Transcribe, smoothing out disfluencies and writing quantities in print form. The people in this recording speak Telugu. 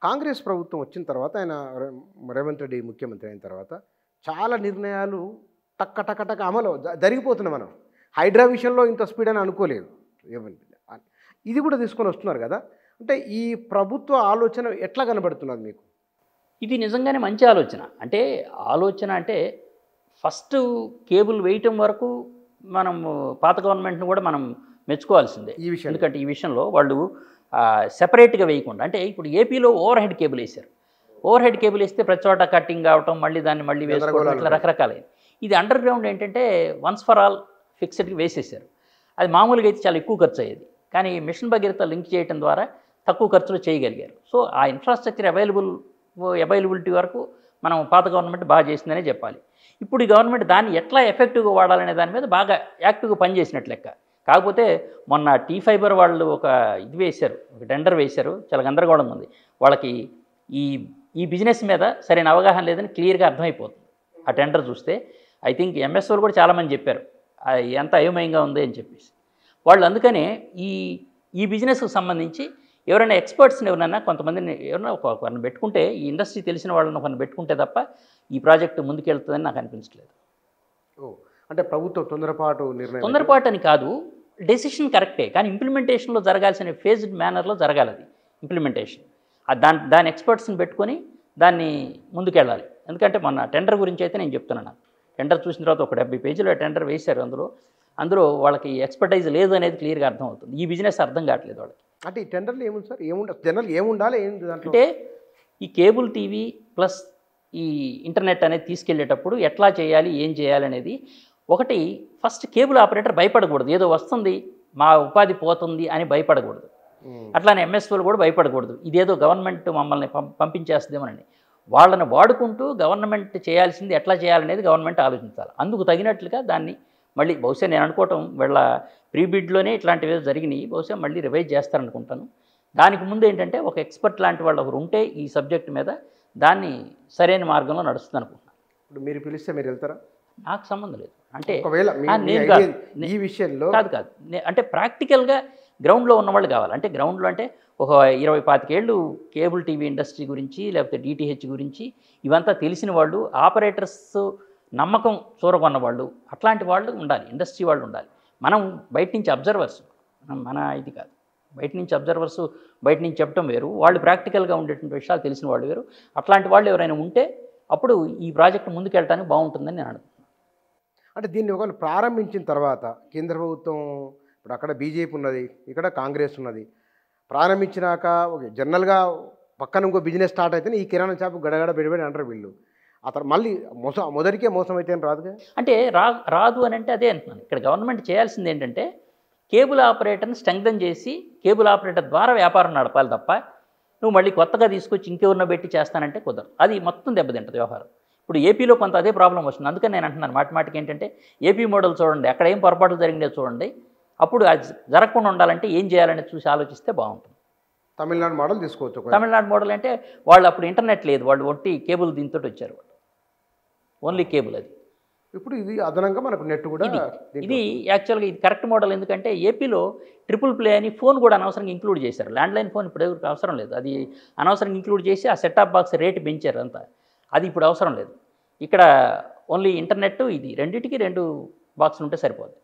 కాంగ్రెస్ ప్రభుత్వం వచ్చిన తర్వాత ఆయన రేవంత్ రెడ్డి ముఖ్యమంత్రి అయిన తర్వాత చాలా నిర్ణయాలు టక్క టక్క టక్క అమలు జరిగిపోతున్నాయి. మనం హైడ్రా విషయంలో ఇంత స్పీడ్ అని అనుకోలేదు. ఏమండి ఇది కూడా తీసుకొని వస్తున్నారు కదా. అంటే ఈ ప్రభుత్వ ఆలోచన ఎట్లా కనబడుతున్నది మీకు? ఇది నిజంగానే మంచి ఆలోచన. అంటే ఆలోచన అంటే ఫస్ట్ కేబుల్ వేయటం వరకు మనం పాత గవర్నమెంట్‌ని కూడా మనం మెచ్చుకోవాల్సిందే. ఈ విషయం ఎందుకంటే ఈ విషయంలో వాళ్ళు సెపరేట్‌గా వేయకుండా, అంటే ఇప్పుడు ఏపీలో ఓవర్ హెడ్ కేబుల్ వేశారు. ఓవర్ హెడ్ కేబుల్ వేస్తే ప్రతి చోట కట్టింగ్ కావటం, మళ్ళీ దాన్ని మళ్ళీ వేసుకోవడం, ఇట్లా రకరకాలైనవి. ఇది అండర్ గ్రౌండ్ ఏంటంటే వన్స్ ఫర్ ఆల్ ఫిక్స్డ్‌గా వేసేసారు. అది మామూలుగా అయితే చాలా ఎక్కువ ఖర్చు అయ్యేది. కానీ మిషన్ భగీరథ లింక్ చేయడం ద్వారా తక్కువ ఖర్చులో చేయగలిగారు. సో ఆ ఇన్ఫ్రాస్ట్రక్చర్ అవైలబిలిటీ వరకు మనం పాత గవర్నమెంట్ బాగా చేసిందనే చెప్పాలి. ఇప్పుడు ఈ గవర్నమెంట్ దాన్ని ఎట్లా ఎఫెక్టివ్గా వాడాలనే దాని మీద బాగా యాక్టివ్గా పనిచేసినట్లు లెక్క. కాకపోతే మొన్న టీ ఫైబర్ వాళ్ళు ఒక టెండర్ వేశారు. చాలా గందరగోళంగా ఉంది. వాళ్ళకి ఈ బిజినెస్ మీద సరైన అవగాహన లేదని క్లియర్గా అర్థమైపోతుంది. ఆ టెండర్ చూస్తే ఐ థింక్ ఎంఎస్ వాళ్ళు కూడా చాలామంది చెప్పారు ఎంత అయోమయంగా ఉంది అని చెప్పేసి. వాళ్ళు అందుకనే ఈ బిజినెస్కి సంబంధించి ఎవరైనా ఎక్స్పర్ట్స్ని ఎవరైనా కొంతమందిని ఒకరిని పెట్టుకుంటే, ఈ ఇండస్ట్రీ తెలిసిన వాళ్ళని ఒకరిని పెట్టుకుంటే తప్ప ఈ ప్రాజెక్టు ముందుకెళ్తుందని నాకు అనిపించట్లేదు. అంటే ప్రభుత్వం తొందరపాటు అని కాదు, డెసిషన్ కరెక్టే, కానీ ఇంప్లిమెంటేషన్లో జరగాల్సిన ఫేజ్డ్ మేనర్లో జరగాలి. అది ఇంప్లిమెంటేషన్ దాని ఎక్స్పర్ట్స్ని పెట్టుకొని దాన్ని ముందుకెళ్ళాలి. ఎందుకంటే మొన్న టెండర్ గురించి అయితే నేను చెప్తున్నాను. టెండర్ చూసిన తర్వాత ఒక 70 పేజీల టెండర్ వేశారు. అందులో వాళ్ళకి ఎక్స్పర్టైజ్ లేదు అనేది క్లియర్గా అర్థమవుతుంది. ఈ బిజినెస్ అర్థం కావట్లేదు వాళ్ళకి. అంటే ఈ టెండర్లు ఏముంది సార్? జనరల్ ఏముండాలి అంటే ఈ కేబుల్ టీవీ ప్లస్ ఈ ఇంటర్నెట్ అనేది తీసుకెళ్లేటప్పుడు ఎట్లా చేయాలి, ఏం చేయాలి అనేది ఒకటి. ఫస్ట్ కేబుల్ ఆపరేటర్ భయపడకూడదు. ఏదో వస్తుంది మా ఉపాధి పోతుంది అని భయపడకూడదు. అట్లానే ఎంఎస్ఓలు కూడా భయపడకూడదు. ఇదేదో గవర్నమెంట్ మమ్మల్ని పంపించేస్తుందేమోనండి. వాళ్ళని వాడుకుంటూ గవర్నమెంట్ చేయాల్సింది ఎట్లా చేయాలనేది గవర్నమెంట్ ఆలోచించాలి. అందుకు తగినట్లుగా దాన్ని మళ్ళీ బహుశా నేను అనుకోవటం వీళ్ళ ప్రీబిడ్లోనే ఇట్లాంటివి జరిగినాయి. బహుశా మళ్ళీ రివైజ్ చేస్తారనుకుంటాను. దానికి ముందు ఏంటంటే ఒక ఎక్స్పర్ట్ లాంటి వాళ్ళు ఒకరు ఉంటే ఈ సబ్జెక్ట్ మీద దాన్ని సరైన మార్గంలో నడుస్తుంది అనుకుంటున్నాను. ఇప్పుడు మీరు పిలిస్తే మీరు వెళ్తారా? నాకు సంబంధం లేదు. అంటే ఈ విషయంలో కాదు అంటే ప్రాక్టికల్గా గ్రౌండ్లో ఉన్నవాళ్ళు కావాలి. అంటే గ్రౌండ్లో అంటే ఒక 20-25 ఏళ్ళు కేబుల్ టీవీ ఇండస్ట్రీ గురించి లేకపోతే డిటిహెచ్ గురించి ఇవంతా తెలిసిన వాళ్ళు, ఆపరేటర్స్ నమ్మకం చూరగొన్న వాళ్ళు, అట్లాంటి వాళ్ళు ఉండాలి. ఇండస్ట్రీ వాళ్ళు ఉండాలి. మనం బయట నుంచి అబ్జర్వర్స్, మన ఇది కాదు. బయట నుంచి అబ్జర్వర్స్ బయట నుంచి చెప్పడం వేరు, వాళ్ళు ప్రాక్టికల్గా ఉండేటువంటి విషయాలు తెలిసిన వాళ్ళు వేరు. అట్లాంటి వాళ్ళు ఎవరైనా ఉంటే అప్పుడు ఈ ప్రాజెక్ట్ ముందుకెళ్ళడానికి బాగుంటుందని నేను అనుకుంటున్నాను. అంటే దీన్ని ఒకవేళ ప్రారంభించిన తర్వాత కేంద్ర ప్రభుత్వం, ఇప్పుడు అక్కడ బీజేపీ ఉన్నది, ఇక్కడ కాంగ్రెస్ ఉన్నది, ప్రారంభించినాక జనరల్గా పక్కన ఇంకో బిజినెస్ స్టార్ట్ అయితే ఈ కిరాణా షాపు గడగడ బెడిబెడి అంటారు వీళ్ళు. అతను మళ్ళీ మొదటికే మోసం అయితే రాదుగా. అంటే రాదు అని అంటే అదే అంటున్నాను. ఇక్కడ గవర్నమెంట్ చేయాల్సింది ఏంటంటే కేబుల్ ఆపరేటర్ని స్ట్రెంగ్థన్ చేసి కేబుల్ ఆపరేటర్ ద్వారా వ్యాపారం నడపాలి తప్ప నువ్వు మళ్ళీ కొత్తగా తీసుకొచ్చి ఇంకెవరినో పెట్టి చేస్తానంటే కుదరదు. అది మొత్తం దెబ్బతింటుంది వ్యవహారం. ఇప్పుడు ఏపీలో కొంత అదే ప్రాబ్లం వస్తుంది. అందుకని నేను అంటున్నాను మాటిమాటికి ఏంటంటే ఏపీ మోడల్ చూడండి, అక్కడ ఏం పొరపాట్లు జరిగిందో చూడండి. అప్పుడు అది జరగకుండా ఉండాలంటే ఏం చేయాలని చూసి ఆలోచిస్తే బాగుంటుంది. తమిళనాడు మోడల్ తీసుకోవచ్చు. తమిళనాడు మోడల్ అంటే వాళ్ళు అప్పుడు ఇంటర్నెట్ లేదు, వాళ్ళు ఒట్టి కేబుల్ దీంతో వచ్చారు. వాళ్ళు ఓన్లీ కేబుల్. అది ఇప్పుడు ఇది అదనంగా మనకు నెట్ కూడా ఇది యాక్చువల్గా ఇది కరెక్ట్ మోడల్. ఎందుకంటే ఏపీలో ట్రిపుల్ ప్లే అని ఫోన్ కూడా అనవసరంగా ఇంక్లూడ్ చేశారు. ల్యాండ్లైన్ ఫోన్ ఇప్పుడు ఎవరికి అవసరం లేదు. అది అనవసరంగా ఇంక్లూడ్ చేసి ఆ సెటాప్ బాక్స్ రేటు పెంచారు అంతా. అది ఇప్పుడు అవసరం లేదు. ఇక్కడ ఓన్లీ ఇంటర్నెట్ ఇది రెండింటికి 2 బాక్సులు ఉంటే సరిపోతుంది.